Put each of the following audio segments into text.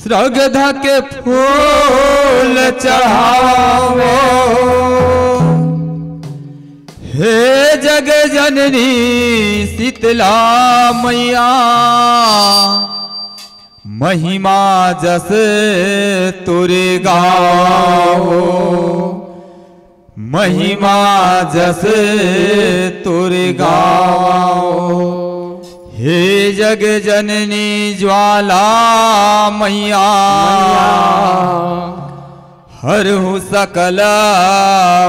श्रद्धा के फूल चढ़ावो हे जग जननी शीतला मैया महिमा जस तुरे गाओ महिमा जस तुरे गाओ हे जग जननी ज्वाला मैया हरहु सकल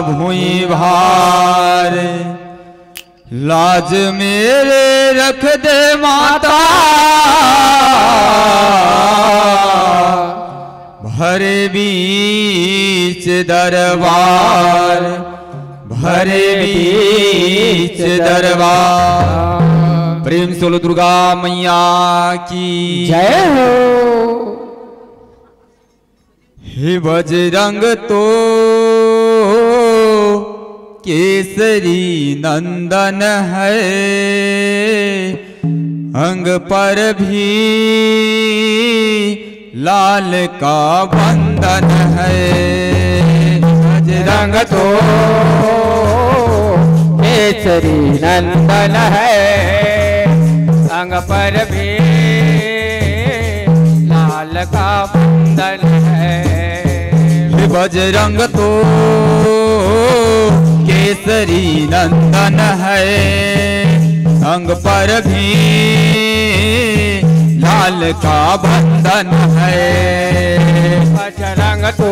भूई भार लाज मेरे रख दे माता भरे बीच दरबार भरे बीच दरबार। प्रेम सोलो दुर्गा मैया की जय हो। हे बजरंग तो केसरी नंदन है अंग पर भी लाल का बंधन है। बजरंग तो केसरी नंदन है अंग पर भी लाल का बंधन है। बजरंग तो केसरी नंदन है अंग पर भी लाल का बंधन है। बजरंग तो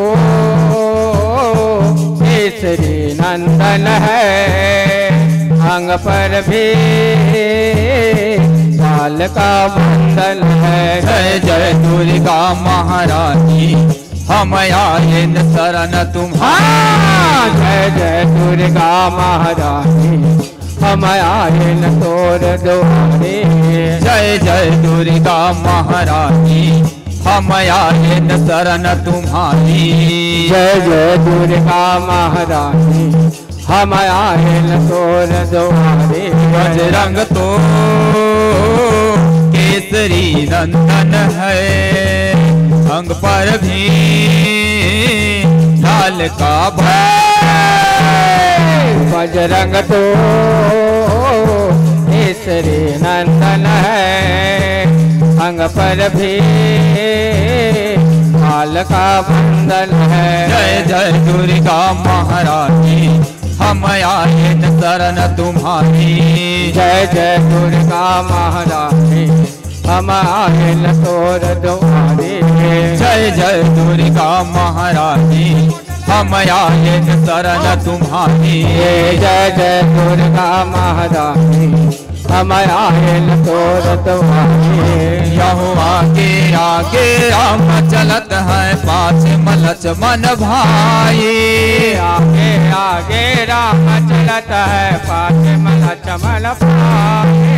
केसरी नंदन है अंग पर भी लाल का बंधन है। जय जय दुर्गा महारानी हम आए शरण तुम्हारी। जय जय दुर्गा महारानी हम आए तोर द्वारे। जय जय दुर्गा महारानी हम आए शरण तुम्हारी। जय जय दुर्गा महारानी हम आए तोर द्वारे। बजरंग तो केसरी नंदन है अंग पर भी लाल का बजरंग तो केसरी नंदन है अंग पर भी लाल का बंधन है। जय जय दुर्गा महारानी हम आए शरण तुम्हारी। जय जय दुर्गा महारानी हम आए तोर द्वारे। जय जय दुर्गा महारानी हम आए शरण तुम्हारी। जय जय दुर्गा महारानी हम आए तोर द्वारे। यहुआ के आगे राम चलत है पाछे लक्ष्मण भाई। आगे आगे राम चलत है पाछे लक्ष्मण भाई।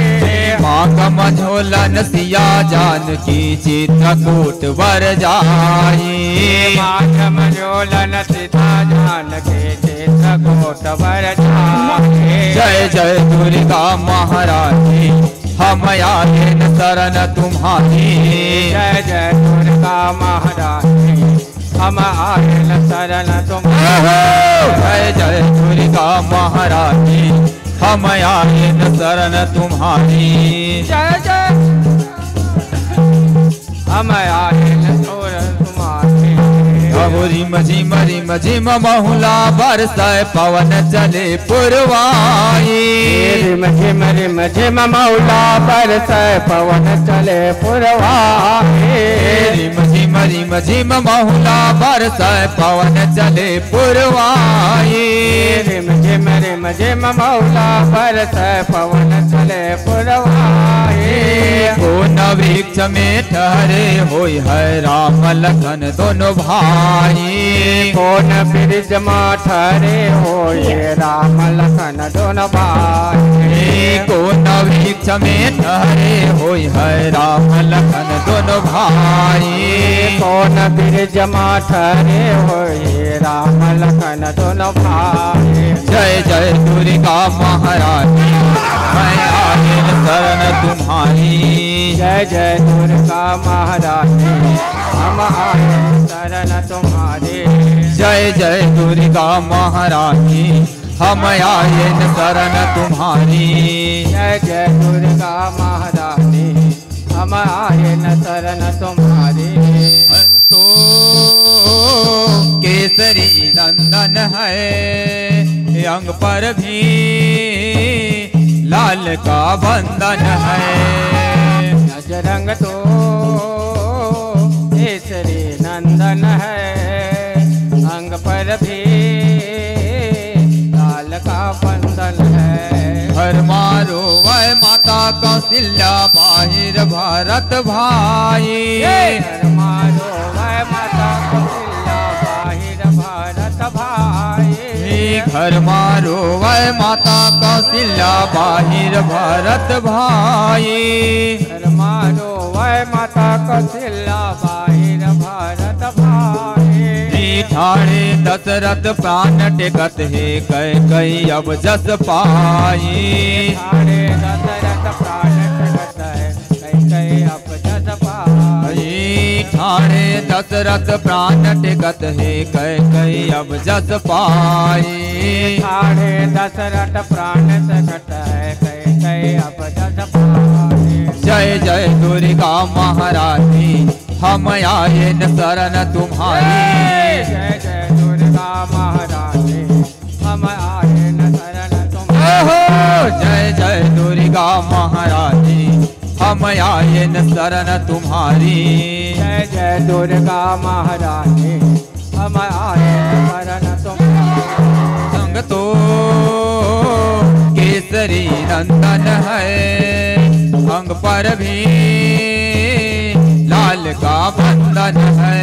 माँ का मझोलन सिया जानकी चित्रकूट वर जाई। माँ का मझोलन सीता जानकी चित्रकूट वर जाई। जय जय दुर्गा महारानी हम आए शरण तुम्हारी। जय जय दुर्गा महारानी हम आए शरण तुम्हारी। जय जय दुर्गा महारानी हम आए शरण तुम्हारी। जय जय हम आए शरण तुम्हारी। रिम झिम रिम झिम बहुला बरसाए पवन चले पुरवाई। रिम झिम मौला बरसाए पवन चले पुरवाई। रिम झिम बहुला बरसाए पवन चले पुरवाई। रिम झिम मौला बरसाए पवन चले पुरवाई। कोन वृक्ष में ठहरे होई है राम लखन दोनों भाई। कौन ब्रिज में ठहरे हो ये राम लखन दोनों भाई। कोन वृक्ष में ठहरे होई है राम लखन दोनों भाई। कौन ब्रिज में ठहरे हो ये राम लखन दोनों भाई। जय जय दुर्गा महारानी मैं आए शरण तुम्हारी। जय जय दुर्गा महारानी हम शरण तुम्हारी। जय जय दुर्गा महारानी हम आए न शरण तुम्हारी। जय जय दुर्गा महारानी हम आए न शरण तुम्हारी। तो केसरी नंदन है अंग पर भी लाल का बंधन है। बजरंग तो केसरी नंदन है अंग पर भी लाल का बंधन है। घर मारो वह माता कौशल्या बाहिर भारत भाई। घर मारो वह माता कौशल्या बाहिर भारत भाई। घर मारो वह माता कौशल्या बाहिर भारत भाई। घर मारो वह माता कौशल्या बाहिर भारत भाई। ठाणे दशरथ प्राण टेकत है कई अब जस पाई। ठाणे दशरथ प्राण टेकत है कई अब जस पाई। ठाणे दशरथ प्राण टेकत है कई अब जस पाई। ठाणे दशरथ प्राण टेकत है कई अब जस पाई। जय जय दुर्गा महारानी हम आए न शरण तुम्हारी। जय जय दुर्गा महारानी हम आए न शरण तुम्हारी। जय जय दुर्गा महारानी हम आए न शरण तुम्हारी। जय जय दुर्गा महारानी हम आए न शरण तुम्हारी। संग तो केसरी नंदन है अंग पर भी लाल का बंधन है।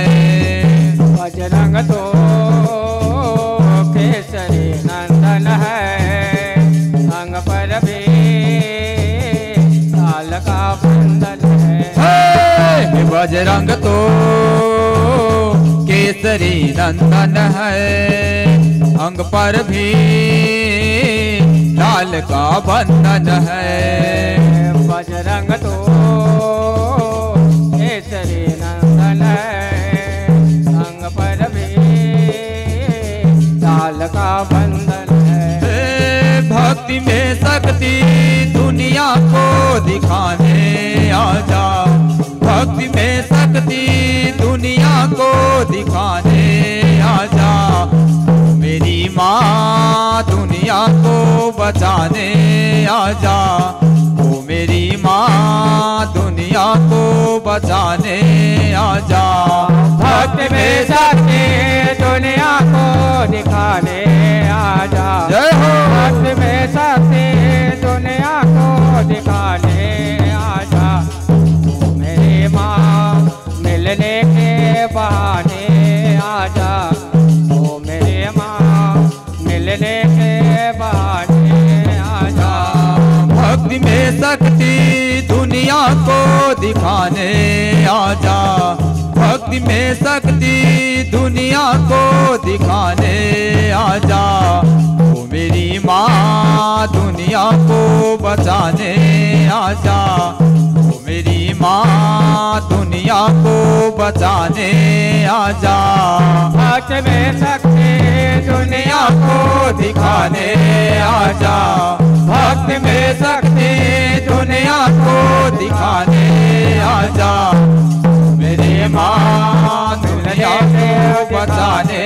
बजरंग तो केसरी नंदन है अंग पर भी लाल का बंधन है। बजरंग तो केसरी नंदन है अंग पर भी लाल का बंधन है। बजरंग तो केसरी नंदन है अंग पर भी लाल का बंधन है। भक्ति में शक्ति दुनिया को दिखाने आजा। भक्ति में शक्ति दुनिया को दिखाने आजा। मेरी माँ दुनिया को बचाने आजा। ओ मेरी माँ दुनिया को बचाने आजा। भक्ति में शक्ति दुनिया को दिखाने आजा। जय हो। भक्ति में शक्ति दुनिया को दिखाने आजा। तू मेरी माँ मिलने के बहाने आजा। तू मेरी माँ मिलने के बहाने आजा। भक्ति में शक्ति दुनिया को दिखाने आजा। भक्ति में शक्ति दुनिया को दिखाने आजा। ओ मेरी माँ दुनिया को बचाने आजा। ओ मेरी माँ दुनिया को बचाने आजा। भक्ति में शक्ति दुनिया को दिखाने आजा। भक्ति में शक्ति दुनिया को दिखाने आजा। मेरी माँ दुनिया को बचाने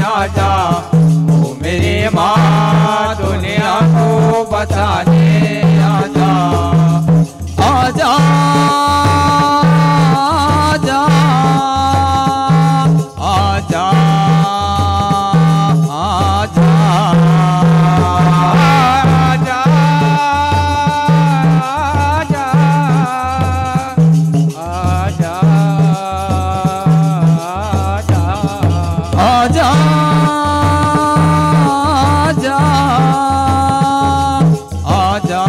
आजा। ओ मेरी माँ दुनिया को बचाने आजा। आजा आजा आजा आजा आजा आजा आजा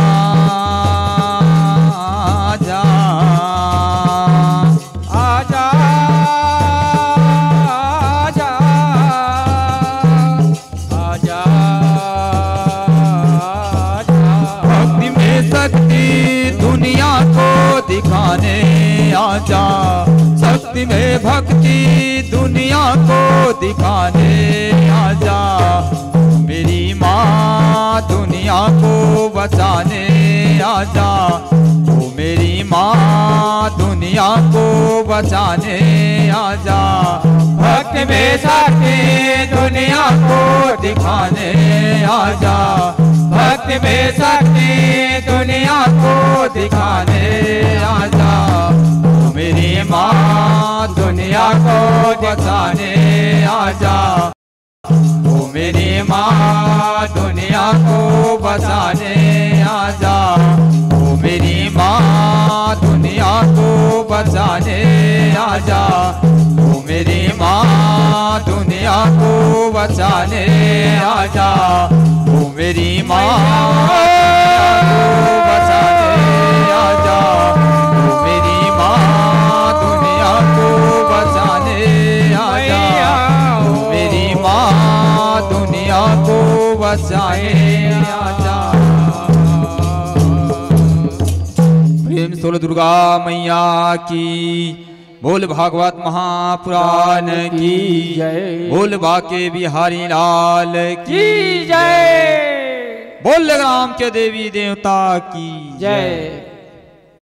भक्ति दुनिया को दिखाने आजा, मेरी माँ दुनिया को बचाने आजा, ओ मेरी माँ दुनिया को बचाने आजा। भक्ति में शक्ति दुनिया को दिखाने आजा, भक्ति में शक्ति दुनिया को दिखाने आजा, ओ मेरी माँ दुनिया को बचाने आजा, ओ मेरी माँ दुनिया को बचाने आजा, ओ मेरी माँ दुनिया को बचाने आजा, ओ मेरी माँ दुनिया को बचाने आजा, ओ मेरी माँ दुनिया को बचाने आजा, ओ मेरी माँ दुनिया को बचाने आजा। प्रेम सोल दुर्गा मैया की, बोल भागवत महापुराण की जय, बोल बाके बिहारी लाल की की जय, बोल राम के देवी देवता की जय।